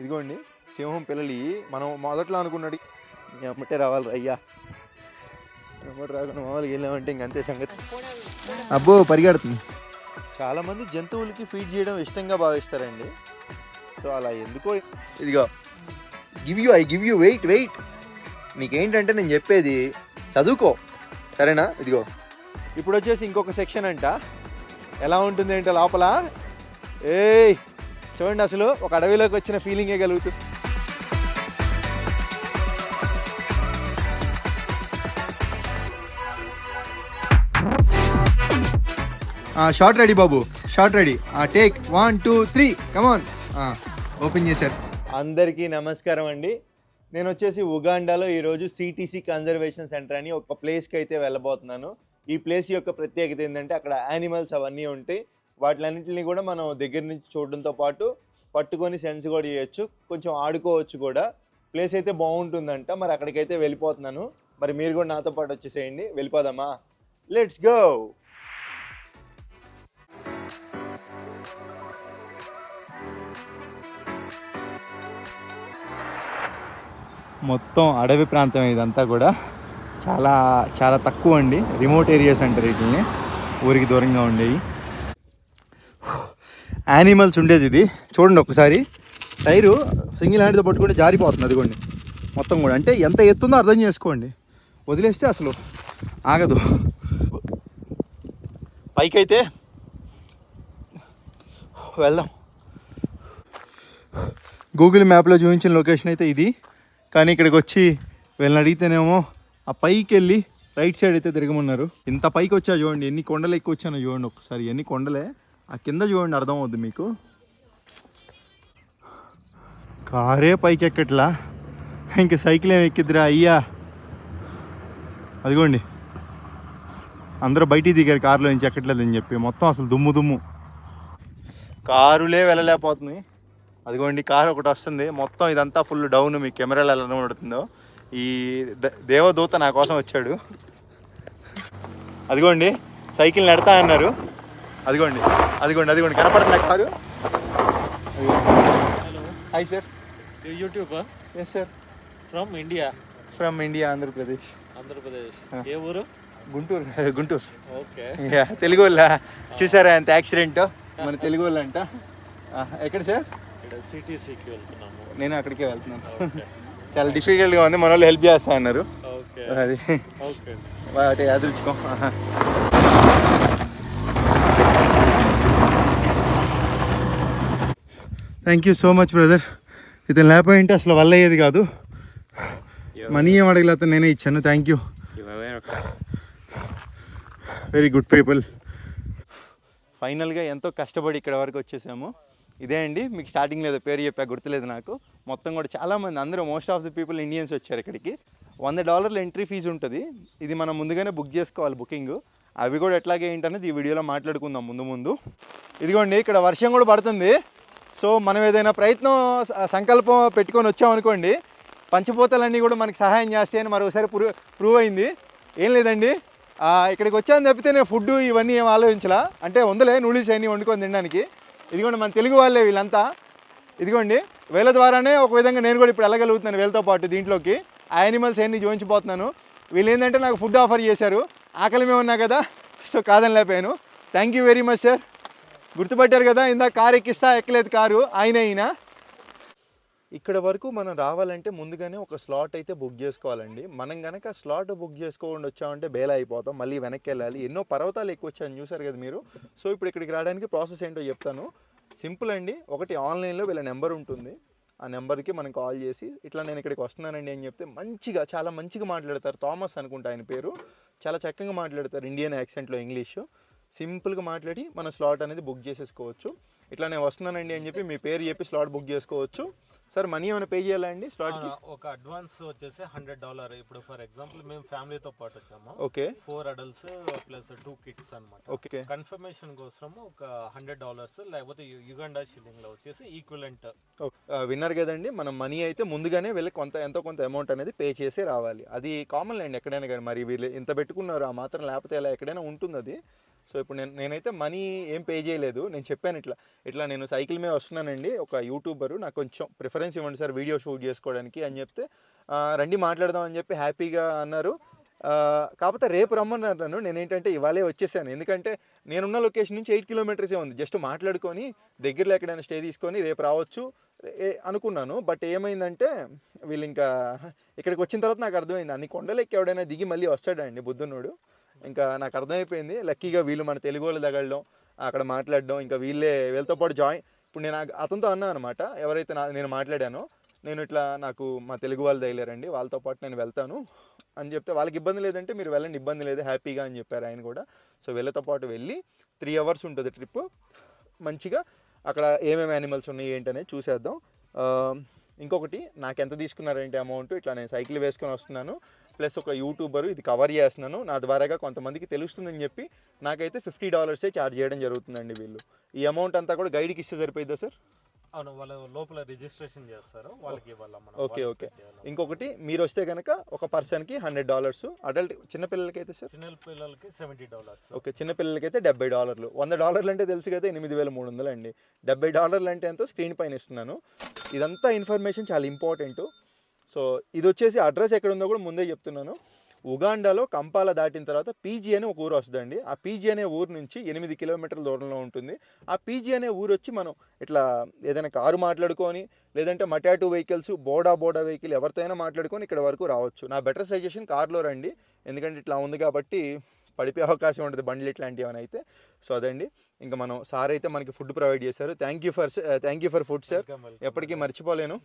ఇదిగోండి సింహం పిల్లలు మనం మొదట్లో అనుకున్నాడు ఎమ్మటే రావాలి అయ్యా ఎమ్మటి రాకుండా మామూలుగా వెళ్ళామంటే ఇంకంతే సంగతి. అబ్బో పరిగెడుతుంది. చాలామంది జంతువులకి ఫీడ్ చేయడం ఇష్టంగా భావిస్తారండి. సో అలా ఎందుకో. ఇదిగో గివ్ యూ వెయిట్ నీకేంటంటే నేను చెప్పేది చదువుకో సరేనా. ఇదిగో ఇప్పుడు వచ్చేసి ఇంకొక సెక్షన్ అంట. ఎలా ఉంటుంది అంటే లోపల చూడండి, అసలు ఒక అడవిలోకి వచ్చిన ఫీలింగే కలుగుతుంది. షార్ట్ రెడీ బాబు, షార్ట్ రెడీ. టేక్ 1 2 3 కమాన్. ఓపెన్ చేశారు. అందరికీ నమస్కారం అండి. నేను వచ్చేసి ఉగాండాలో ఈరోజు సిటీసీ కన్జర్వేషన్ సెంటర్ అని ఒక ప్లేస్కి అయితే వెళ్ళబోతున్నాను. ఈ ప్లేస్ యొక్క ప్రత్యేకత ఏంటంటే అక్కడ యానిమల్స్ అవన్నీ ఉంటాయి. వాటిలన్నింటినీ కూడా మనం దగ్గర నుంచి చూడడంతో పాటు పట్టుకొని సెన్స్ కూడా చేయొచ్చు, కొంచెం ఆడుకోవచ్చు కూడా. ప్లేస్ అయితే బాగుంటుందంట. మరి అక్కడికైతే వెళ్ళిపోతున్నాను. మరి మీరు కూడా నాతో పాటు వచ్చేసేయండి. వెళ్ళిపోదామా? Let's go. మొత్తం అడవి ప్రాంతం ఇదంతా కూడా. చాలా చాలా తక్కువ అండి, రిమోట్ ఏరియాస్ అంటారు వీటిని, ఊరికి దూరంగా ఉండేవి. యానిమల్స్ ఉండేది ఇది. చూడండి ఒకసారి, టైరు సింగిల్ హ్యాండ్తో పట్టుకుంటే జారిపోతుంది. అదిగోండి మొత్తం కూడా. అంటే ఎంత ఎత్తుందో అర్థం చేసుకోండి. వదిలేస్తే అసలు ఆగదు. పైకైతే వెళ్దాం. గూగుల్ మ్యాప్లో చూపించిన లొకేషన్ అయితే ఇది. కానీ ఇక్కడికి వచ్చి వీళ్ళని అడిగితేనేమో ఆ పైకి వెళ్ళి రైట్ సైడ్ అయితే తిరగమన్నారు. ఇంత పైకి వచ్చా చూడండి, ఎన్ని కొండలు ఎక్కువ వచ్చానో చూడండి ఒకసారి. ఎన్ని కొండలే ఆ కింద చూడండి, అర్థం అవుద్ది మీకు. కారే పైకి ఎక్కట్లా, ఇంక సైకిల్ ఏమి ఎక్కిద్దిరా అయ్యా. అదిగోండి అందరూ బయటికి దిగారు కారులో నుంచి ఎక్కట్లేదని చెప్పి. మొత్తం అసలు దుమ్ము కారులే వెళ్ళలేకపోతున్నాయి. అదిగోండి కారు ఒకటి వస్తుంది. మొత్తం ఇదంతా ఫుల్ డౌన్. మీ కెమెరాలు ఎలా కనబడుతుందో. ఈ దేవదూత నా కోసం వచ్చాడు. అదిగోండి సైకిల్ నడతా అన్నారు. అదిగోండి కనపడుతుంది car. Hi sir, YouTuber? Yes sir. From India Andhra Pradesh. ఏ ఊరు? గుంటూరు. ఓకే. తెలుగు వాళ్ళ చూసారా ఎంత యాక్సిడెంట్? మన తెలుగు వాళ్ళు అంట. ఎక్కడ సార్? సిటీసీకి వెళ్తున్నాము. నేను అక్కడికే వెళ్తున్నాను. చాలా డిఫికల్ట్గా ఉంది, మన వాళ్ళు హెల్ప్ చేస్తా అన్నారు. అది వాటి అదృష్టం. Thank you so much brother. ఇతను లేకపోయింటే అసలు వల్ల అయ్యేది కాదు. మనీ ఏం అడగలేదు, నేనే ఇచ్చాను. Thank you. Very good people. ఫైనల్గా ఎంతో కష్టపడి ఇక్కడ వరకు వచ్చేసాము. ఇదే అండి, మీకు స్టార్టింగ్ లేదా పేరు చెప్పా, గుర్తులేదు నాకు. మొత్తం కూడా చాలామంది, అందరూ most of the people Indians వచ్చారు ఇక్కడికి. $100 ఎంట్రీ ఫీజు ఉంటుంది. ఇది మనం ముందుగానే బుక్ చేసుకోవాలి, బుకింగ్. అవి కూడా ఎట్లాగే ఏంటనేది ఈ వీడియోలో మాట్లాడుకుందాం ముందు. ఇదిగోండి ఇక్కడ వర్షం కూడా పడుతుంది. సో మనం ఏదైనా ప్రయత్నం సంకల్పం పెట్టుకొని వచ్చామనుకోండి, పంచభూతాలన్నీ కూడా మనకి సహాయం చేస్తాయని మరొకసారి ప్రూవ్ అయింది. ఏం లేదండి, ఇక్కడికి వచ్చాను తప్పితే నేను ఫుడ్ ఇవన్నీ ఏం ఆలోచించలా. అంటే ఉందలే నూడిల్స్ అన్నీ వండుకొని తినడానికి. ఇదిగోండి మన తెలుగు వాళ్ళే వీళ్ళంతా. ఇదిగోండి వీళ్ళ ద్వారానే ఒక విధంగా నేను కూడా ఇప్పుడు వెళ్ళగలుగుతున్నాను వీళ్ళతో పాటు దీంట్లోకి. ఆ యానిమల్స్ అన్నీ చూపించిపోతున్నాను. వీళ్ళు ఏంటంటే నాకు ఫుడ్ ఆఫర్ చేశారు. ఆకలి మేము ఉన్నా కదా, సో కాదని లేపాను. Thank you very much sir. గుర్తుపట్టారు కదా, ఇందాక కారు ఎక్కిస్తా ఎక్కలేదు కారు, అయినా ఇక్కడ వరకు మనం రావాలంటే ముందుగానే ఒక స్లాట్ అయితే బుక్ చేసుకోవాలండి. మనం కనుక స్లాట్ బుక్ చేసుకోకుండా వచ్చామంటే బేలా అయిపోతాం, మళ్ళీ వెనక్కి వెళ్ళాలి. ఎన్నో పర్వతాలు ఎక్కువ వచ్చాయని చూసారు కదా మీరు. సో ఇప్పుడు ఇక్కడికి రావడానికి ప్రాసెస్ ఏంటో చెప్తాను. సింపుల్ అండి. ఒకటి ఆన్లైన్లో వీళ్ళ నెంబర్ ఉంటుంది. ఆ నెంబర్కి మనం కాల్ చేసి ఇట్లా నేను ఇక్కడికి వస్తున్నానండి అని చెప్తే చాలా మంచిగా మాట్లాడతారు. థామస్ అనుకుంటా ఆయన పేరు. చాలా చక్కగా మాట్లాడతారు, ఇండియన్ యాక్సెంట్లో ఇంగ్లీషు. సింపుల్గా మాట్లాడి మన స్లాట్ అనేది బుక్ చేసేసుకోవచ్చు. ఇట్లా నేను వస్తున్నానండి అని చెప్పి మీ పేరు చెప్పి స్లాట్ బుక్ చేసుకోవచ్చు. సార్ మనీ ఏమైనా పే చేయాలా అండి స్లాట్కి? ఒక అడ్వాన్స్ వచ్చేసి $100. ఇప్పుడు ఫర్ ఎగ్జాంపుల్ మేము ఫ్యామిలీతో పాటు వచ్చాము. ఓకే. 4 అడల్ట్స్ ప్లస్ 2 కిడ్స్ అనమాట. ఓకే. కన్ఫర్మేషన్ కోసము ఒక $100, లేకపోతే యుగండా షిల్లింగ్ లో వచ్చేసి ఈక్వలెంట్. విన్నారు కదండి, మనం మనీ అయితే ముందుగానే వెళ్ళి ఎంతో కొంత అమౌంట్ అనేది పే చేసి రావాలి. అది కామన్ అండి ఎక్కడైనా కానీ. మరి వీళ్ళు ఇంత పెట్టుకున్నారు, ఆ మాత్రం లేకపోతే ఎలా ఎక్కడైనా ఉంటుంది అది. సో ఇప్పుడు నేనైతే మనీ ఏం పే చేయలేదు. నేను చెప్పాను ఇట్లా నేను సైకిల్ మీద వస్తున్నానండి, ఒక యూట్యూబరు నాకు కొంచెం ప్రిఫరెన్స్ ఇవ్వండి సార్ వీడియో షూట్ చేసుకోవడానికి అని చెప్తే రండి మాట్లాడదాం అని చెప్పి హ్యాపీగా అన్నారు. కాకపోతే రేపు రమ్మన్నారు నన్ను. నేనేంటంటే ఇవాళే వచ్చేసాను, ఎందుకంటే నేనున్న లొకేషన్ నుంచి 8 కిలోమీటర్సే ఉంది. జస్ట్ మాట్లాడుకొని దగ్గరలో ఎక్కడైనా స్టే తీసుకొని రేపు రావచ్చు అనుకున్నాను. బట్ ఏమైందంటే వీళ్ళు ఇంకా ఇక్కడికి వచ్చిన తర్వాత నాకు అర్థమైంది, అన్ని కొండలెక్కి ఎవడైనా దిగి మళ్ళీ వస్తాడండి బుద్ధున్నోడు. ఇంకా నాకు అర్థమైపోయింది. లక్కీగా వీళ్ళు మన తెలుగు వాళ్ళు తగలడం, అక్కడ మాట్లాడడం, ఇంకా వీళ్ళతో పాటు ఇప్పుడు నేను అతనితో అన్నాను అనమాట, ఎవరైతే నేను మాట్లాడానో, నేను ఇట్లా నాకు మా తెలుగు వాళ్ళు తగిలారండి, వాళ్ళతో పాటు నేను వెళ్తాను అని చెప్తే వాళ్ళకి ఇబ్బంది లేదంటే మీరు వెళ్ళండి, ఇబ్బంది లేదు హ్యాపీగా అని చెప్పారు ఆయన కూడా. సో వీళ్ళతో పాటు వెళ్ళి 3 అవర్స్ ఉంటుంది ట్రిప్. మంచిగా అక్కడ ఏమేమి యానిమల్స్ ఉన్నాయి ఏంటనేది చూసేద్దాం. ఇంకొకటి నాకు ఎంత తీసుకున్నారంటే అమౌంట్, ఇట్లా నేను సైకిల్ వేసుకొని వస్తున్నాను ప్లస్ ఒక యూట్యూబరు ఇది కవర్ చేస్తున్నాను, నా ద్వారాగా కొంతమందికి తెలుస్తుందని చెప్పి నాకైతే $50 ఛార్జ్ చేయడం జరుగుతుందండి వీళ్ళు. ఈ అమౌంట్ అంతా కూడా గైడ్కి ఇస్తే సరిపోయిద్దా సార్? అవును, వాళ్ళు లోపల రిజిస్ట్రేషన్ చేస్తారు, వాళ్ళకి ఇవ్వాలి మనం. ఓకే. ఇంకొకటి మీరు వస్తే కనుక ఒక పర్సన్కి $100, అడల్ట్ చిన్నపిల్లలకి అయితే సార్? చిన్న పిల్లలకి $70. ఓకే, చిన్నపిల్లలకి అయితే $70. $100 అంటే తెలుసు కదా, 8,300 అండి. $70 అంటే ఎంతో స్క్రీన్ పైన ఇస్తున్నాను. ఇదంతా ఇన్ఫర్మేషన్ చాలా ఇంపార్టెంట్. సో ఇది వచ్చేసి అడ్రస్ ఎక్కడ ఉందో కూడా ముందే చెప్తున్నాను. ఉగాండాలో కంపాల దాటిన తర్వాత పీజీ అనే ఒక ఊరు వస్తుందండి. ఆ పీజీ అనే ఊరు నుంచి 8 కిలోమీటర్ల దూరంలో ఉంటుంది. ఆ పీజీ అనే ఊరు వచ్చి మనం ఇట్లా ఏదైనా కారు మాట్లాడుకొని, లేదంటే మటాటు వెహికల్స్, బోడా వెహికల్ ఎవరితో అయినా మాట్లాడుకొని ఇక్కడ వరకు రావచ్చు. నా బెటర్ సజెషన్ కార్లో రండి, ఎందుకంటే ఇట్లా ఉంది కాబట్టి పడిపోయే అవకాశం ఉంటుంది బండ్లు ఇట్లాంటివి అని అయితే. సో అదండి, ఇంకా మనం సార్ అయితే మనకి ఫుడ్ ప్రొవైడ్ చేశారు. Thank you for food sir, ఎప్పటికీ మర్చిపోలేను.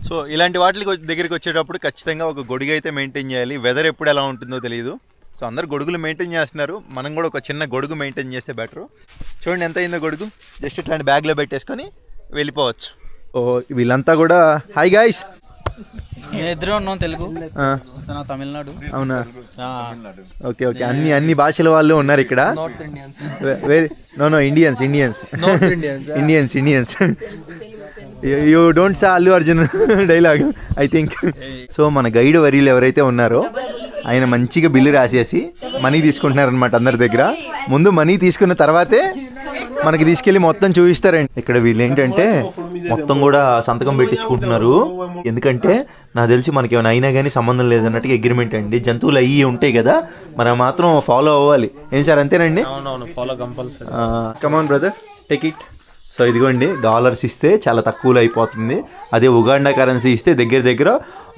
సో ఇలాంటి వాటికి దగ్గరికి వచ్చేటప్పుడు ఖచ్చితంగా ఒక గొడుగు అయితే మెయింటైన్ చేయాలి. వెదర్ ఎప్పుడు ఎలా ఉంటుందో తెలియదు. సో అందరు గొడుగులు మెయింటైన్ చేస్తున్నారు, మనం కూడా ఒక చిన్న గొడుగు మెయింటైన్ చేస్తే బెటరు. చూడండి ఎంత అయిందో గొడుగు, జస్ట్ ఇట్లాంటి బ్యాగ్లో పెట్టేసుకొని వెళ్ళిపోవచ్చు. ఓ వీళ్ళంతా కూడా హాయ్ గాయ్స్, ఇద్దరు ఉన్నాం తెలుగు, తమిళనాడు. అవునా, ఓకే. అన్ని భాషల వాళ్ళు ఉన్నారు ఇక్కడ. Indians you don't say Allu Arjun dialogue I think. So మన గైడ్ వర్యులు ఎవరైతే ఉన్నారో ఆయన మంచిగా బిల్లు రాసేసి మనీ తీసుకుంటున్నారనమాట అందరి దగ్గర. ముందు మనీ తీసుకున్న తర్వాతే మనకి తీసుకెళ్ళి మొత్తం చూపిస్తారండి. ఇక్కడ వీళ్ళు ఏంటంటే మొత్తం కూడా సంతకం పెట్టించుకుంటున్నారు, ఎందుకంటే నాకు తెలిసి మనకి ఏమైనా అయినా కానీ సంబంధం లేదన్నట్టుగా అగ్రిమెంట్ అండి. జంతువులు అయ్యి ఉంటాయి కదా, మరి మాత్రం ఫాలో అవ్వాలి. ఏం సార్ అంతేనండి? Follow compulsory. Come on brother, take it. So ఇదిగోండి, డాలర్స్ ఇస్తే చాలా తక్కువలో అయిపోతుంది. అదే ఉగాండా కరెన్సీ ఇస్తే దగ్గర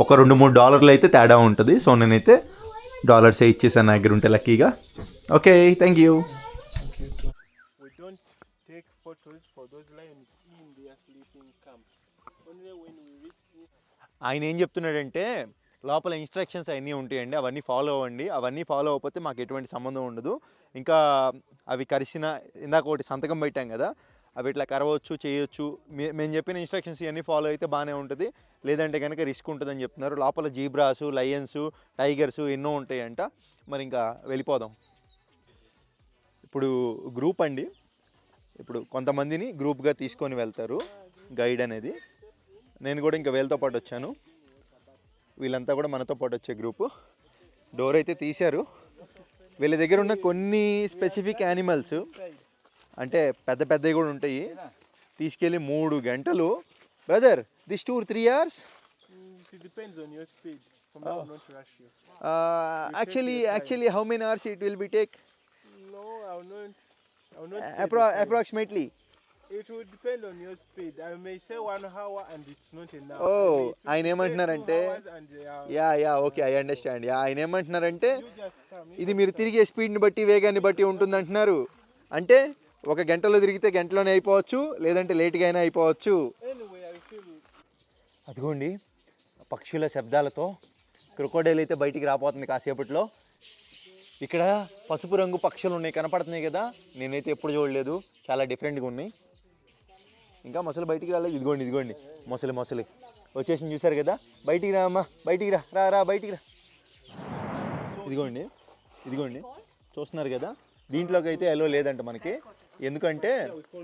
ఒక $2-3 అయితే తేడా ఉంటుంది. సో నేనైతే డాలర్సే ఇచ్చేసాను నా దగ్గర ఉంటే లక్కీగా. Okay, thank you. ఆయన ఏం చెప్తున్నాడంటే లోపల ఇన్స్ట్రక్షన్స్ అవన్నీ ఉంటాయండి, అవన్నీ ఫాలో అవ్వండి. అవన్నీ ఫాలో అవ్వకపోతే మాకు ఎటువంటి సంబంధం ఉండదు. ఇంకా అవి కరిసిన, ఇందాక ఒకటి సంతకం పెట్టాం కదా, అవి ఇట్లా కరవచ్చు, చేయొచ్చు. మేము చెప్పిన ఇన్స్ట్రక్షన్స్ ఇవన్నీ ఫాలో అయితే బాగానే ఉంటుంది, లేదంటే కనుక రిస్క్ ఉంటుందని చెప్తున్నారు. లోపల జీబ్రాసు, లయన్స్, టైగర్స్ ఎన్నో ఉంటాయంట. మరి ఇంకా వెళ్ళిపోదాం. ఇప్పుడు గ్రూప్ అండి, ఇప్పుడు కొంతమందిని గ్రూప్గా తీసుకొని వెళ్తారు గైడ్ అనేది. నేను కూడా ఇంకా వీళ్ళతో పాటు వచ్చాను, వీళ్ళంతా కూడా మనతో పాటు వచ్చే గ్రూపు. డోర్ అయితే తీశారు. వీళ్ళ దగ్గర ఉన్న కొన్ని స్పెసిఫిక్ యానిమల్స్ అంటే పెద్దవి కూడా ఉంటాయి, తీసుకెళ్ళి 3 గంటలు. Brother, this tour 3 hours? It depends on your speed. From now on, not to rush you. Actually, how many hours it will be take? No, I will not say Approximately. It will depend on your speed. I may say 1 hour and it's not enough. ఆయన ఏమంటున్నారంటే okay, I understand. ఆయన ఏమంటున్నారంటే ఇది మీరు తిరిగే స్పీడ్ని బట్టి, వేగాన్ని బట్టి ఉంటుంది అంటున్నారు. అంటే 1 గంటలో తిరిగితే గంటలోనే అయిపోవచ్చు, లేదంటే లేట్గా అయినా అయిపోవచ్చు. అదిగోండి పక్షుల శబ్దాలతో క్రొకోడైల్ అయితే బయటికి రాపోతుంది కాసేపట్లో. ఇక్కడ పసుపు రంగు పక్షులు ఉన్నాయి, కనపడుతున్నాయి కదా, నేనైతే ఎప్పుడు చూడలేదు, చాలా డిఫరెంట్గా ఉన్నాయి. ఇంకా మొసలు బయటికి రాలేదు. ఇదిగోండి మొసలి వచ్చేసి చూసారు కదా. బయటికి రా అమ్మా, బయటికి రా బయటికి రా. ఇదిగోండి చూస్తున్నారు కదా. దీంట్లోకి అయితే ఎలో లేదంట మనకి, ఎందుకంటే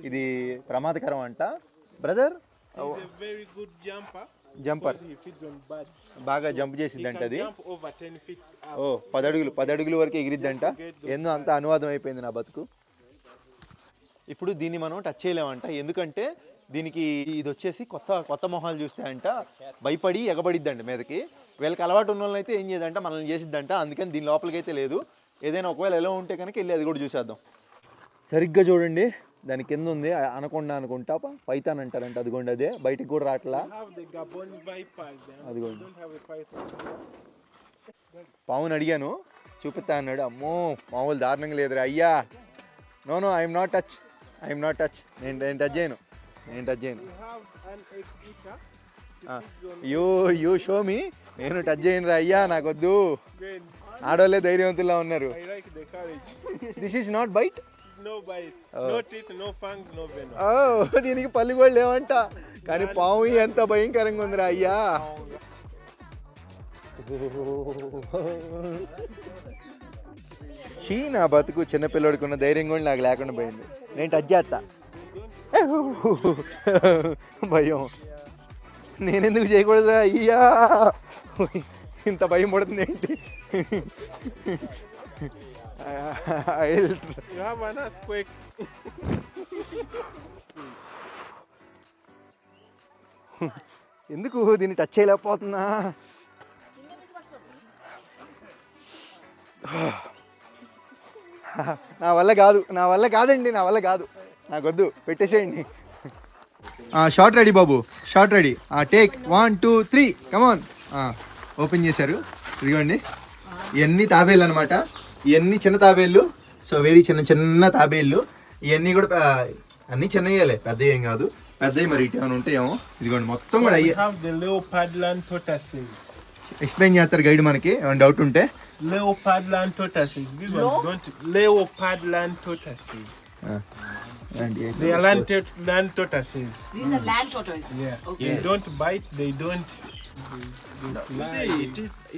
ఇది ప్రమాదకరం అంట. Brother, he's a very good jumper. Jumper He feeds on birds. బాగా జంప్ He చేసిద్దంట can అది. jump over 10 feet up. ఓ 10 అడుగుల వరకు ఎగిరిద్దంట. ఏందో అంత అనువాదం అయిపోయింది నా బతుకు. ఇప్పుడు దీన్ని మనం టచ్ చేయలేమంట, ఎందుకంటే దీనికి ఇది వచ్చేసి కొత్త మొహాలు చూస్తే అంట భయపడి ఎగబడిద్దంట మీదకి. వీళ్ళకి అలవాటు ఉన్న వాళ్ళని అయితే ఏం చేయదంట, మనల్ని చేసిద్దంట. అందుకని దీని లోపలికి అయితే లేదు. ఏదైనా ఒకవేళ ఎలా ఉంటే కనుక వెళ్ళి అది కూడా చూసేద్దాం. సరిగ్గా చూడండి, దాని కింద ఉంది అనకొండ అనుకుంటా, పైతాన్ అంటారంట. అదిగోండి అదే, బయటికి కూడా రావట్లా. We have the Gabon vipers. Adigondi. We don't have a python. పావుని అడిగాను, చూపిస్తా అన్నాడు. అమ్మో మామూలు దారుణంగా లేదురా అయ్యా. No I'm not touch. నేను టచ్ చేయను. We have an egg eater. You show me. నేను టచ్ చేయను రా అయ్యా, నాకొద్దు. Then ఆడవాళ్ళే ధైర్యవంతుల్లా ఉన్నారు. I like the courage. This is not bite. No bite, no teeth, no fangs, no venom. దీనికి పళ్ళు కూడా లేవంట, కానీ పాము ఎంత భయంకరంగా ఉందిరా అయ్యా. చీ, నా బతుకు చిన్నపిల్లడికి ఉన్న ధైర్యం కూడా నాకు లేకుండా పోయింది. నేను టచ్ చేస్తా, భయం. నేనెందుకు చేయకూడదురా అయ్యా, ఇంత భయం పడుతుంది ఏంటి. You have an earthquake. ఎందుకు దీన్ని టచ్ చేయలేకపోతున్నా. నా వల్ల కాదండి, నాకొద్దు, పెట్టేసేయండి. షార్ట్ రెడీ బాబు, షార్ట్ రెడీ. టేక్ 1 2 3 కమాన్. ఓపెన్ చేశారు, ఇదిగోండి. ఇవన్నీ తాబేళ్ళు అనమాట. ఇవన్నీ చిన్న తాబేళ్ళు. సో వెరీ చిన్న తాబేళ్ళు. ఇవన్నీ కూడా అన్నీ చిన్నయ్యాలే, పెద్దవి ఏం కాదు. పెద్దవి మరి ఇటు ఏమైనా ఉంటాయేమో. ఇదిగోండి మొత్తం కూడా We అయ్యే. have the leopardland tortoises. Explain చేస్తారు గైడ్ మనకి, ఏమైనా డౌట్ ఉంటే. Leopardland tortoises. These ones don't. Leopardland tortoises. They are land tortoises. These are land tortoises. Yeah. Okay. They don't bite. They don't. You see,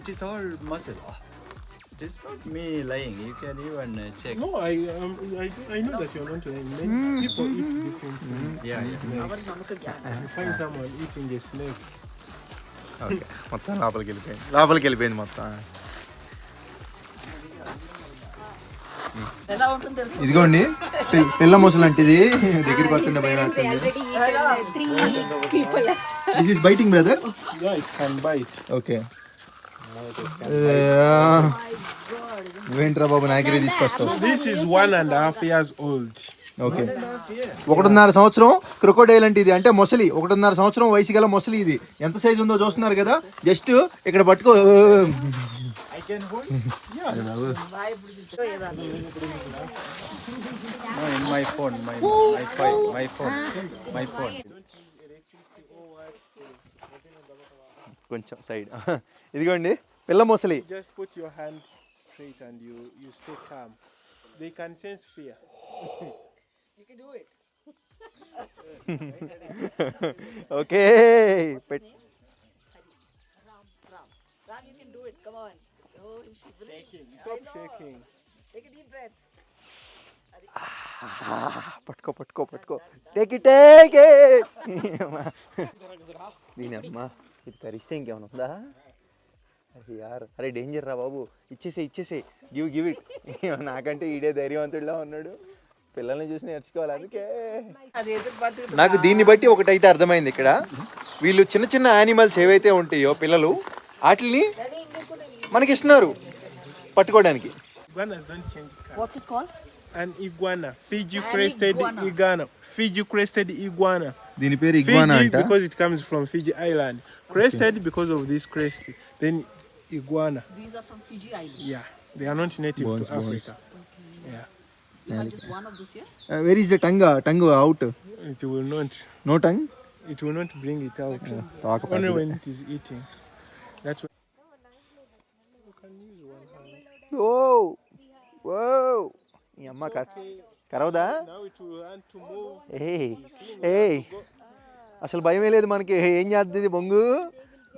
it is all muscle. It is not me lying. You can even check. No, I know that you're not lying. Many people eat different things. Yeah. You find someone eating a snake. Okay, మొత్తం లోపలికి వెళ్ళిపోయింది మొత్తం. ఎలా ఉంటుంది తెలుసు? ఇదిగోండి పిల్ల మొసలు లాంటిది, దగ్గరికి వస్తుండే భయం వేస్తుంది. This is biting brother. Yeah, it can bite. Okay, నువ్వేంట్రా బాబు నాగిరి తీసుకొస్తావు. This is 1.5 years old. Okay, 1.5 సంవత్సరం క్రొకోడైల్ అంటే ఇది, అంటే మొసలి. 1.5 సంవత్సరం వయసు గల మొసలి ఇది. ఎంత సైజు ఉందో చూస్తున్నారు కదా. జస్ట్ ఇక్కడ పట్టుకో. No, in my phone. My phone. కొంచెం సైడ్. ఇదిగోండి పిల్ల మొసలి. Just put your hand straight and you stay calm. They can sense fear. You can do it. Okay, Ram, you can do it. Come on. Oh, she's shaking. Stop shaking. Take a deep breath. పట్టుకో. Take it. దీని అమ్మా, ఇది తరిస్తే ఇంకేమైనా ఉందా. అరే యార్, అరే danger రా బాబు. ఇచ్చేసే గివ్ ఇట్. నాకంటే ఈడే ధైర్యవంతుడిలా ఉన్నాడు. పిల్లల్ని చూసి నేర్చుకోవాలి. అందుకే అది ఎదురు బతుకు. నాకు దీన్ని బట్టి ఒకటైతే అర్థమైంది. ఇక్కడ వీళ్ళు చిన్న యానిమల్స్ ఏవైతే ఉంటాయో పిల్లలు, వాటిని మనకి ఇస్తున్నారు పట్టుకోవడానికి. Iguanas don't change color. What's it called? An iguana. Fiji crested iguana. Fiji crested iguana. దీని పేరు ఇగ్వానా Fiji అంట. because it comes from Fiji Island. Crested because of this crest. Then iguana. These are from Fiji Islands. Yeah, they are not native Bones, to Africa. Yeah, You have just one of this here? Where is the tongue out. it will not. No tongue. It will not bring it out. తోక Only పెద్దది. when it is eating. That's why. You can use one hand. ఓ ఈ అమ్మ కరవదా. Now it will want to move. ఏయ్ అసలు భయమే లేదు మనకి. ఏం చేస్తుంది ఇది బొంగు?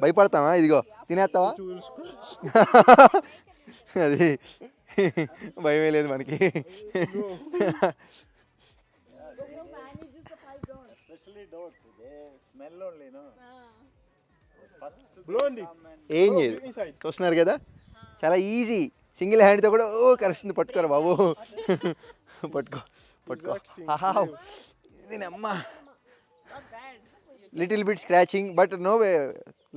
భయపడతావా? ఇదిగో తినేస్తావా? It will scratch. అది భయమే లేదు మనకి. Especially dogs. They smell only, no? Blondie. ఏం చేయదు. చూస్తున్నారు కదా, చాలా ఈజీ. సింగిల్ హ్యాండ్తో కూడా కరుస్తుంది. పట్టుకోరా బాబు, పట్టుకో పట్టుకో. ఇది అమ్మ, little bit scratching but no way,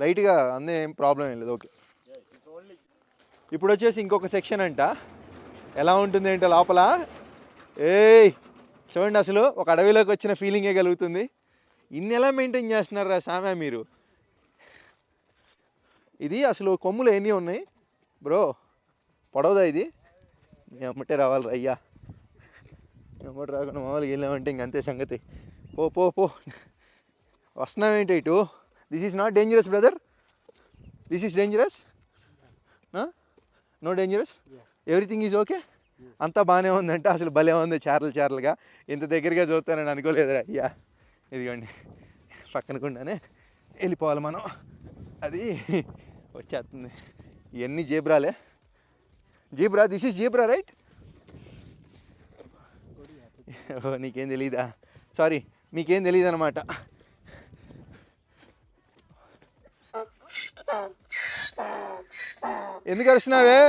లైట్గా అందే, ఏం ప్రాబ్లం ఏం లేదు. ఓకే, ఇప్పుడు వచ్చేసి ఇంకొక సెక్షన్ అంట. ఎలా ఉంటుంది ఏంటో లోపల. చూడండి, అసలు ఒక అడవిలోకి వచ్చిన ఫీలింగే కలుగుతుంది. ఇన్ని ఎలా మెయింటైన్ చేస్తున్నారా సామె మీరు? ఇది అసలు కొమ్ములు ఎన్ని ఉన్నాయి బ్రో? పొడవదా ఇది? అమ్మటే రావాలి అయ్యా, అమ్మటి రాకుండా మామూలుగా వెళ్ళామంటే ఇంకంతే సంగతి. పో పో పో, వస్తున్నావేంటి ఇటు? This is not dangerous brother, this is dangerous. No dangerous, everything is okay. అంతా బాగానే ఉందంటే అసలు భలే ఉంది, చారలుగా. ఇంత దగ్గరగా చూస్తానని అనుకోలేదురా అయ్యా. ఇదిగోండి, పక్కనకుండానే వెళ్ళిపోవాలి మనం. అది వచ్చేస్తుంది. ఇవన్నీ జీబ్రాలే. Zebra, this is zebra right? నీకేం తెలీదా? సారీ, మీకేం తెలియదు అనమాట. ఎందుకు అరుస్తున్నావే?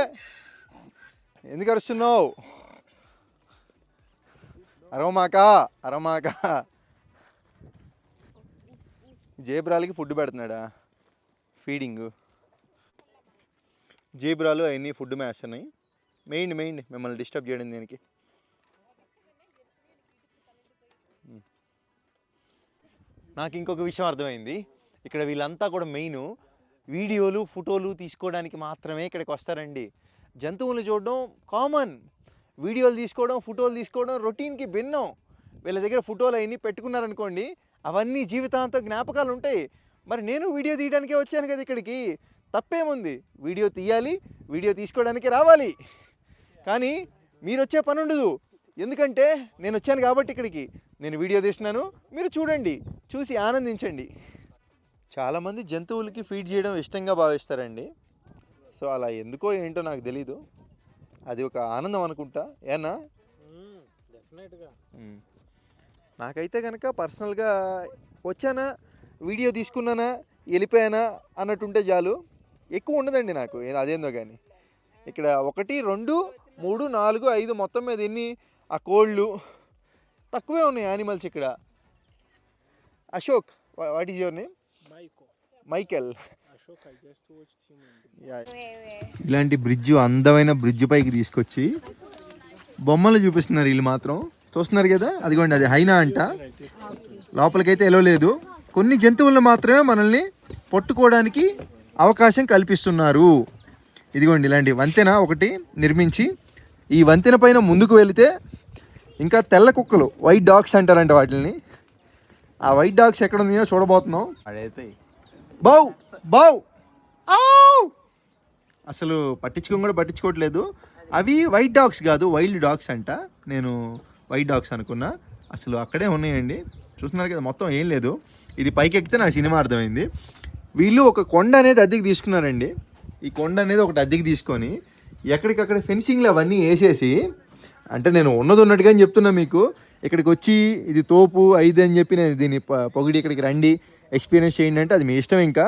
ఎందుకు అరుస్తున్నావు? అరవమాక. జేబ్రాలకి ఫుడ్ పెడుతున్నాడా? ఫీడింగ్. జీబ్రాలు అవన్నీ ఫుడ్ మేస్తున్నాయి. మెయిన్ మిమ్మల్ని డిస్టర్బ్ చేయడం దీనికి. నాకు ఇంకొక విషయం అర్థమైంది. ఇక్కడ వీళ్ళంతా కూడా మెయిన్ వీడియోలు ఫోటోలు తీసుకోవడానికి మాత్రమే ఇక్కడికి వస్తారండి. జంతువులు చూడడం కామన్, వీడియోలు తీసుకోవడం ఫోటోలు తీసుకోవడం రొటీన్కి భిన్నం. వీళ్ళ దగ్గర ఫోటోలు అవన్నీ పెట్టుకున్నారనుకోండి, అవన్నీ జీవితాంతం జ్ఞాపకాలు ఉంటాయి. మరి నేను వీడియో తీయడానికే వచ్చాను కదా ఇక్కడికి, తప్పేముంది? వీడియో తీయాలి, వీడియో తీసుకోవడానికి రావాలి. కానీ మీరు వచ్చే పని ఉండదు. ఎందుకంటే నేను వచ్చాను కాబట్టి ఇక్కడికి. నేను వీడియో తీస్తున్నాను, మీరు చూడండి, చూసి ఆనందించండి. చాలామంది జంతువులకి ఫీడ్ చేయడం ఇష్టంగా భావిస్తారండి. సో అలా ఎందుకో ఏంటో నాకు తెలీదు, అది ఒక ఆనందం అనుకుంటా. ఏనా? డెఫినెట్గా. నాకైతే కనుక పర్సనల్గా వచ్చానా, వీడియో తీసుకున్నానా, వెళ్ళిపోయానా అన్నట్టుంటే చాలు. ఎక్కువ ఉండదండి నాకు అదేందో కానీ. ఇక్కడ 1, 2, 3, 4, 5 మొత్తం మీద ఎన్ని ఆ కోళ్ళు తక్కువే ఉన్నాయి యానిమల్స్ ఇక్కడ. Ashok, what is your name? Michael. ఇలాంటి బ్రిడ్జ్, అందమైన బ్రిడ్జ్ పైకి తీసుకొచ్చి బొమ్మలు చూపిస్తున్నారు వీళ్ళు మాత్రం. చూస్తున్నారు కదా, అదిగోండి, అది హైనా అంట. లోపలికైతే ఎలో లేదు. కొన్ని జంతువులను మాత్రమే మనల్ని పట్టుకోవడానికి అవకాశం కల్పిస్తున్నారు. ఇదిగోండి, ఇలాంటి వంతెన ఒకటి నిర్మించి, ఈ వంతెన పైన ముందుకు వెళితే ఇంకా తెల్ల కుక్కలు, వైట్ డాగ్స్ అంటారంట వాటిని. ఆ వైట్ డాగ్స్ ఎక్కడ ఉన్నాయో చూడబోతున్నాం. అడైతే బౌ అసలు పట్టించుకోవట్లేదు. అవి వైట్ డాగ్స్ కాదు, వైల్డ్ డాగ్స్ అంట. నేను వైట్ డాగ్స్ అనుకున్నా, అసలు అక్కడే ఉన్నాయండి. చూస్తున్నారు కదా, మొత్తం ఏం లేదు. ఇది పైకి ఎక్కితే నాకు సినిమా అర్థమైంది. వీళ్ళు ఒక కొండ అనేది అద్దెకి తీసుకున్నారండి. ఈ కొండ అనేది ఒకటి అద్దెకి తీసుకొని ఎక్కడికక్కడ ఫెన్సింగ్లు అవన్నీ వేసేసి, అంటే నేను ఉన్నట్టుగా అని చెప్తున్నా మీకు. ఇక్కడికి వచ్చి ఇది తోపు 5 అని చెప్పి నేను దీన్ని పొగిడి ఇక్కడికి రండి ఎక్స్పీరియన్స్ చేయండి అంటే అది మీ ఇష్టం ఇంకా.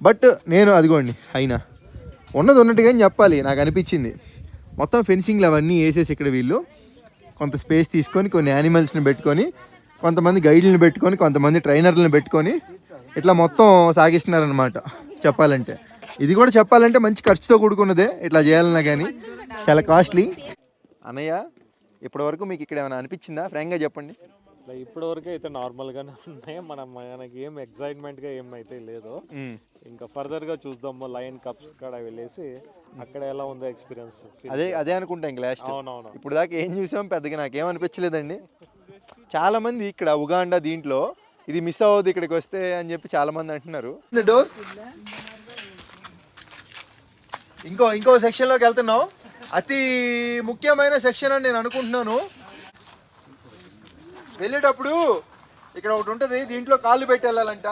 బట్ నేను అదిగోండి అయినా ఉన్నట్టుగా అని చెప్పాలి, నాకు అనిపించింది. మొత్తం ఫెన్సింగ్లు అవన్నీ వేసేసి ఇక్కడ వీళ్ళు కొంత స్పేస్ తీసుకొని కొన్ని యానిమల్స్ని పెట్టుకొని, కొంతమంది గైడ్లను పెట్టుకొని, కొంతమంది ట్రైనర్లను పెట్టుకొని ఇట్లా మొత్తం సాగిస్తున్నారనమాట. చెప్పాలంటే ఇది కూడా చెప్పాలంటే మంచి ఖర్చుతో కూడుకున్నదే ఇట్లా చేయాలన్నా, కానీ చాలా కాస్ట్లీ. అన్నయ్య, ఇప్పటివరకు మీకు ఇక్కడ ఏమైనా అనిపించిందా? ఫ్రాంక్గా చెప్పండి. ఇప్పటి వరకు అయితే నార్మల్గానే ఉన్నాయి. మనకి ఏం ఎక్సైట్మెంట్గా ఏమైతే లేదు. ఇంకా ఫర్దర్గా చూద్దాము. లయన్ కప్స్ కాడ వెళ్ళేసి అక్కడ ఎలా ఉందో ఎక్స్పీరియన్స్ అదే అనుకుంటా ఇంక లాస్ట్. అవునవును, ఇప్పుడు దాకా ఏం చూసాం పెద్దగా నాకేమనిపించలేదండి. చాలామంది ఇక్కడ ఉగాండా దీంట్లో ఇది మిస్ అవ్వదు ఇక్కడికి వస్తే అని చెప్పి చాలామంది అంటున్నారు. డోర్ ఇంకో సెక్షన్లోకి వెళ్తున్నాం. అతి ముఖ్యమైన సెక్షన్ అని నేను అనుకుంటున్నాను. వెళ్ళేటప్పుడు ఇక్కడ ఒకటి ఉంటుంది, దీంట్లో కాళ్ళు పెట్టి వెళ్ళాలంట.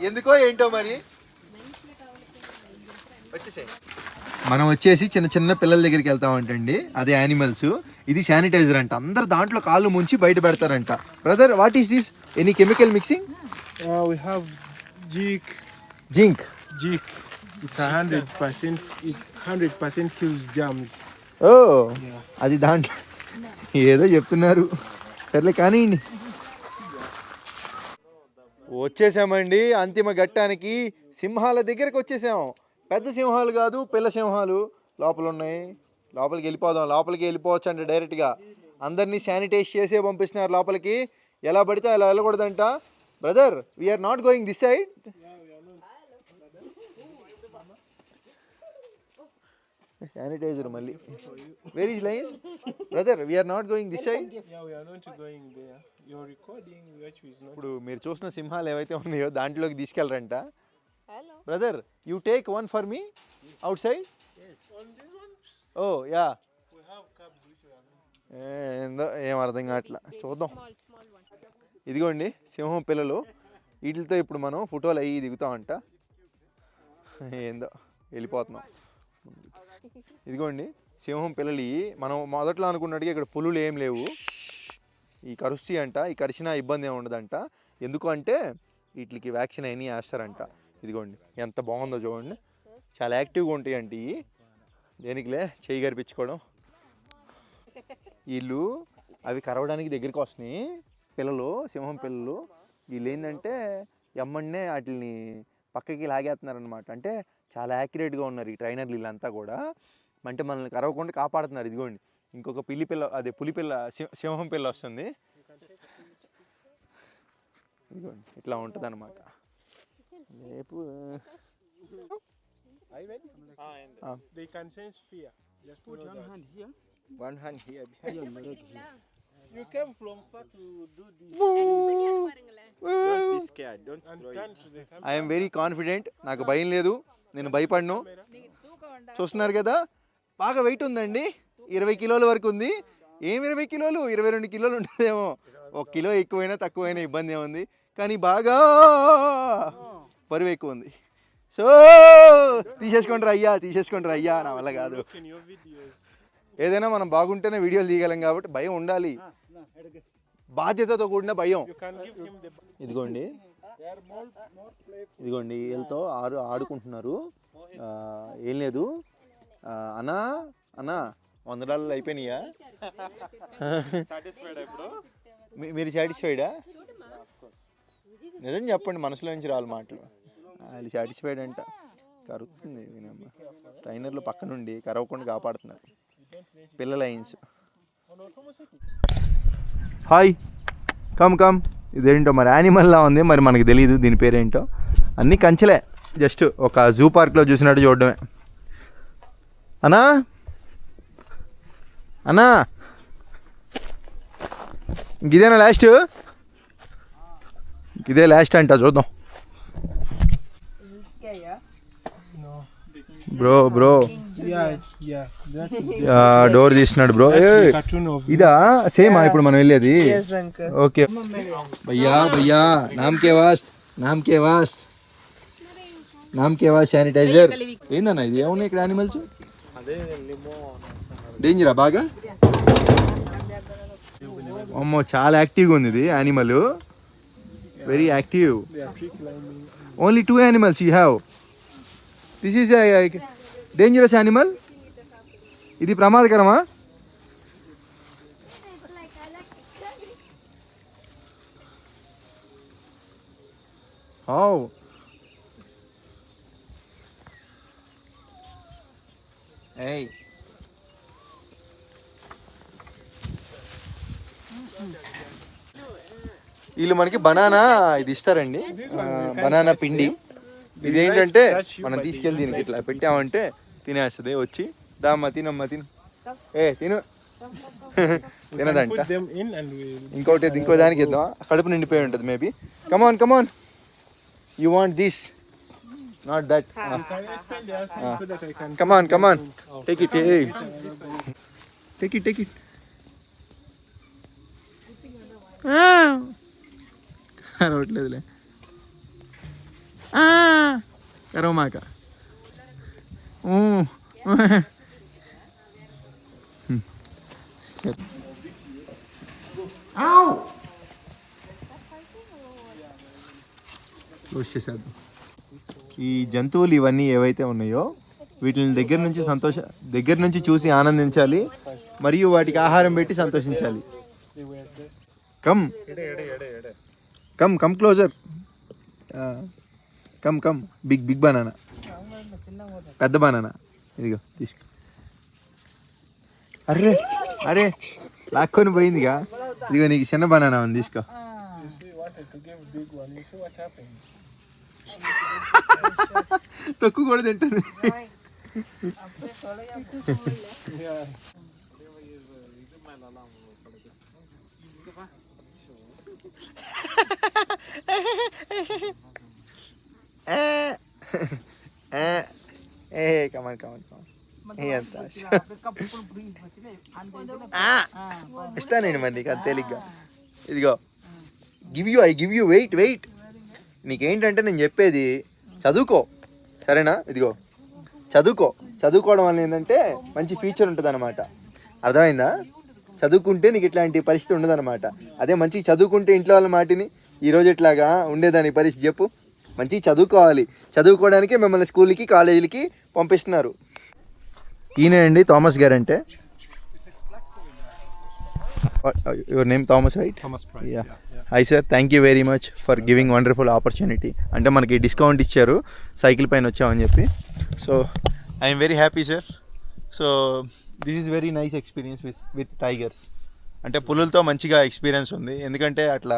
ఎందుకో ఏంటో మరి. వచ్చేసే మనం వచ్చేసి చిన్న పిల్లల దగ్గరికి వెళ్తామంటండి, అదే యానిమల్స్. ఇది శానిటైజర్ అంట. అందరు దాంట్లో కాళ్ళు ముంచి బయట పెడతారంట. Brother, what is this? Any chemical mixing? We have Jig. Zinc. Jig. It's 100%. It 100% kills germs. ఓ అది దాంట్లో ఏదో చెప్తున్నారు. సర్లే కానీ వచ్చేసామండి అంతిమ ఘట్టానికి. సింహాల దగ్గరికి వచ్చేసాం. పెద్ద సింహాలు కాదు, పిల్ల సింహాలు లోపల ఉన్నాయి. లోపలికి వెళ్ళిపోదాం. లోపలికి వెళ్ళిపోవచ్చు అంటే డైరెక్ట్గా అందరినీ శానిటైజ్ చేసే పంపిస్తున్నారు లోపలికి. ఎలా పడితే అలా వెళ్ళకూడదంట. Brother, we are not going this side. Sanitizer మళ్ళీ. Where is lines brother, we are not going this side. Yeah, we are not going there. You're recording, which is not. ఇప్పుడు మీరు చూసిన సింహాలు ఏవైతే ఉన్నాయో దాంట్లోకి తీసుకెళ్ళరంట. Hello. Brother, you take one for me outside. On this one, oh yeah. we have cubs which we are not. ఏందో ఏం అర్థం కావట్లా. చూద్దాం. Small one. ఇదిగోండి సింహం పిల్లలు. వీటితో ఇప్పుడు మనం ఫోటోలు అయ్యి దిగుతామంట. ఏందో వెళ్ళిపోతున్నాం. ఇదిగోండి సింహం పిల్లలు. మనం మొదట్లో అనుకున్నట్టుగా ఇక్కడ పులులు ఏం లేవు. ఈ కరుస్తాయి అంట. ఈ కరిచినా ఇబ్బంది ఏమి ఉండదంట. ఎందుకు అంటే వీటికి వ్యాక్సిన్ అయినా వేస్తారంట. ఇదిగోండి ఎంత బాగుందో చూడండి. చాలా యాక్టివ్గా ఉంటాయి అంటే ఇవి. దేనికిలే చేయి గరిపించుకోవడం. వీళ్ళు అవి కరవడానికి దగ్గరికి వస్తున్నాయి పిల్లలు, సింహం పిల్లలు. వీళ్ళు ఏంటంటే ఎమ్మన్నే వాటిని పక్కకి లాగేస్తున్నారనమాట. అంటే చాలా యాక్యురేట్గా ఉన్నారు ఈ ట్రైనర్లు వీళ్ళంతా కూడా. అంటే మనల్ని కరవకుండా కాపాడుతున్నారు. ఇదిగోండి ఇంకొక పిల్లి పిల్ల, అదే పులి పిల్ల, సింహం పిల్ల వస్తుంది. ఇదిగోండి ఇట్లా ఉంటుంది అనమాట. రేపు They can sense fear. Just put one hand here. One hand here. You came from far to do this. Don't be scared. Don't And throw turn it. to the camera. I'm very confident. నాకు భయం లేదు, నేను భయపడను. చూస్తున్నారు కదా బాగా wait ఉందండి. 20 కిలోల వరకు ఉంది. ఏం 20 కిలోలు, 22 కిలోలు ఉంటుందేమో. 1 కిలో ఎక్కువైనా తక్కువైనా ఇబ్బంది ఏముంది. కానీ బాగా బరువు ఎక్కువ ఉంది. సో తీసేసుకుంటారు అయ్యా, తీసేసుకుంటారు అయ్యా. నా వల్ల కాదు. In your videos. ఏదైనా మనం బాగుంటేనే వీడియోలు తీయగలం కాబట్టి భయం ఉండాలి. బాధ్యతతో కూడిన భయం. You can give him the. ఇదిగోండి ఇదిగోండి వీళ్ళతో ఆడుకుంటున్నారు. ఏం లేదు. అన్నా అన్నా $100 అయిపోయినాయా? మీరు సాటిస్ఫైడా? నిజం చెప్పండి, మనసులో నుంచి రావాలి మాటలు. వాళ్ళు సాటిస్ఫైడ్ అంట. కరుగుతుంది వినమ్మ. ట్రైనర్లు పక్క నుండి కరవకుండా కాపాడుతున్నారు. పిల్లల లైన్స్. Hi, come come. ఇదేంటో మరి యానిమల్లా ఉంది, మరి మనకి తెలియదు దీని పేరేంటో. అన్నీ కంచెలే, జస్ట్ ఒక జూ పార్క్లో చూసినట్టు చూడడమే. అన్నా అన్నా, ఇదేనా లాస్ట్? ఇదే లాస్ట్ అంట, చూద్దాం. Bro bro Yeah. That is door తీస్తున్నాడు బ్రో. the cartoon of. ఇదా సేమా ఇప్పుడు మనం వెళ్ళేది? ఓకే భయ్యా భయ్యా, నామ్ కే వాస్ట్, నామ్ కే వాస్ట్, నామ్ కే వాస్ట్ శానిటైజర్. ఏందన్నా ఇది? ఏమున్నాయి ఇక్కడ యానిమల్స్? డేంజరా బాగా? అమ్మో చాలా యాక్టివ్గా ఉంది ఇది animal. Very active. Only 2 animals you have. This is dangerous animal. ఇది ప్రమాదకరమా? హౌ? ఏయ్ వీళ్ళు మనకి బనానా ఇది ఇస్తారండి. బనానా పిండి. ఇది ఏంటంటే మనం తీసుకెళ్ళి దీనికి ఇట్లా పెట్టామంటే తినేస్తుంది వచ్చి. దామ్మా తినమ్మా తిను. తిను. తినదంట. Put them in and we'll. ఇంకో దానికి ఇద్దాం. కడుపు నిండిపోయి ఉంటుంది maybe. Come on come on, you want this, not that. Can you extend the outside so that I can. Come on come on, take it, take it, take it. అరవట్లేదులే. కరవమాక. క్లోజ్ చేసేద్దాం. ఈ జంతువులు ఇవన్నీ ఏవైతే ఉన్నాయో వీటిని దగ్గర నుంచి చూసి ఆనందించాలి, మరియు వాటికి ఆహారం పెట్టి సంతోషించాలి. Come come come closer. Come big banana, పెద్ద బనానా ఇదిగో తీసుకో. అరే లాక్కొని పోయిందిగా, ఇదిగో నీకు చిన్న బనానా ఉంది తీసుకో. To give big one, you see what happened? తక్కువ కూడా తింటుంది. Yeah. కమాన్ ఇస్తానండి మరి నీకు అది తేలిగ్గా. ఇదిగో గివ్ యూ వెయిట్. నీకేంటంటే నేను చెప్పేది చదువుకో, సరేనా? ఇదిగో చదువుకోవడం వల్ల ఏంటంటే మంచి ఫ్యూచర్ ఉంటుంది అనమాట. అర్థమైందా? చదువుకుంటే నీకు ఇట్లాంటి పరిస్థితి ఉండదు అనమాట. అదే మంచిగా చదువుకుంటే ఇంట్లో వాళ్ళ మాటిని ఈరోజు ఇట్లాగా ఉండేదాని పరిస్థితి చెప్పు. మంచిగా చదువుకోవాలి, చదువుకోవడానికే మిమ్మల్ని స్కూల్కి కాలేజీలకి పంపిస్తున్నారు. ఈయన అండి థామస్ గారు అంటే. Your name Thomas, right? Thomas Price. Yeah. Hi sir, thank you very much for giving wonderful opportunity. అంటే మనకి డిస్కౌంట్ ఇచ్చారు సైకిల్ పైన వచ్చామని చెప్పి. So I'm very happy sir. So this is very nice experience with tigers. అంటే పులులతో మంచిగా experience ఉంది, ఎందుకంటే అట్లా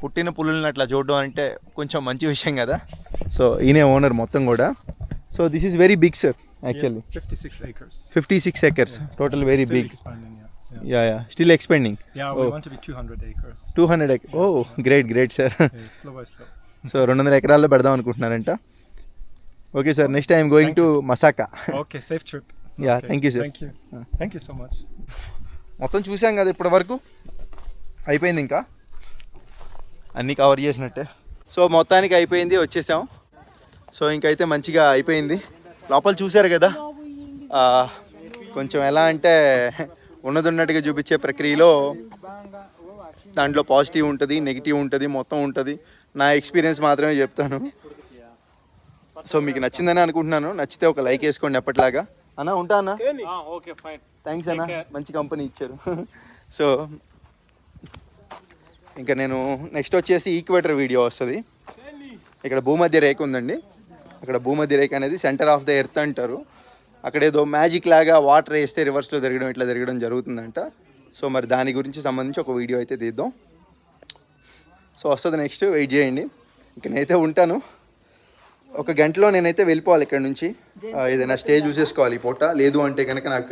పుట్టిన పులుల్ని అట్లా చూడడం అంటే కొంచెం మంచి విషయం కదా. సో ఈయనే ఓనర్ మొత్తం కూడా. So this is very big sir actually. 56 acres. 56 acres, total very Still big. expanding, yeah. Yeah, still expanding. Yeah, we want to be 200 acres. 200 acres. Oh, great sir. Yeah, slow by slow. So 200 ఎకరాల్లో పెడదాం అనుకుంటున్నారంట. Okay sir, next I'm going to Masaka. Okay, safe trip. Yeah, Okay, thank you, sir. Thank you so much. మొత్తం చూసాం కదా ఇప్పటి వరకు, అయిపోయింది, ఇంకా అన్నీ కవర్ చేసినట్టే. సో మొత్తానికి అయిపోయింది, వచ్చేసాం. సో ఇంకైతే మంచిగా అయిపోయింది. లోపల చూసారు కదా, కొంచెం ఎలా అంటే ఉన్నట్టుగా చూపించే ప్రక్రియలో దాంట్లో పాజిటివ్ ఉంటుంది, నెగిటివ్ ఉంటుంది, మొత్తం ఉంటుంది. నా ఎక్స్పీరియన్స్ మాత్రమే చెప్తాను. సో మీకు నచ్చిందని అనుకుంటున్నాను. నచ్చితే ఒక లైక్ వేసుకోండి ఎప్పటిలాగా. అన్న ఉంటా అన్న. ఓకే ఫైన్, థ్యాంక్స్ అన్న, మంచి కంపెనీ ఇచ్చారు. సో ఇంకా నేను నెక్స్ట్ వచ్చేసి ఈక్వేటర్ వీడియో వస్తుంది. ఇక్కడ భూమధ్య రేఖ ఉందండి. అక్కడ భూమధ్య రేఖ అనేది సెంటర్ ఆఫ్ ద ఎర్త్ అంటారు. అక్కడ ఏదో మ్యాజిక్ లాగా వాటర్ వేస్తే రివర్స్లో తిరగడం, ఇట్లా తిరగడం జరుగుతుందంట. సో మరి దాని గురించి సంబంధించి ఒక వీడియో అయితే తీద్దాం. సో వస్తుంది నెక్స్ట్, వెయిట్ చేయండి. ఇంక నేనైతే ఉంటాను. ఒక గంటలో నేనైతే వెళ్ళిపోవాలి ఇక్కడ నుంచి. ఏదైనా స్టే చూసేసుకోవాలి ఈ పూట. లేదు అంటే కనుక నాకు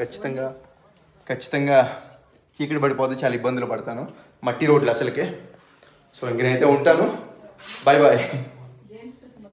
ఖచ్చితంగా చీకటి పడిపోతే చాలా ఇబ్బందులు పడతాను. మట్టి రోడ్లు అసలుకే. సో ఇంక నేనైతే ఉంటాను. బాయ్.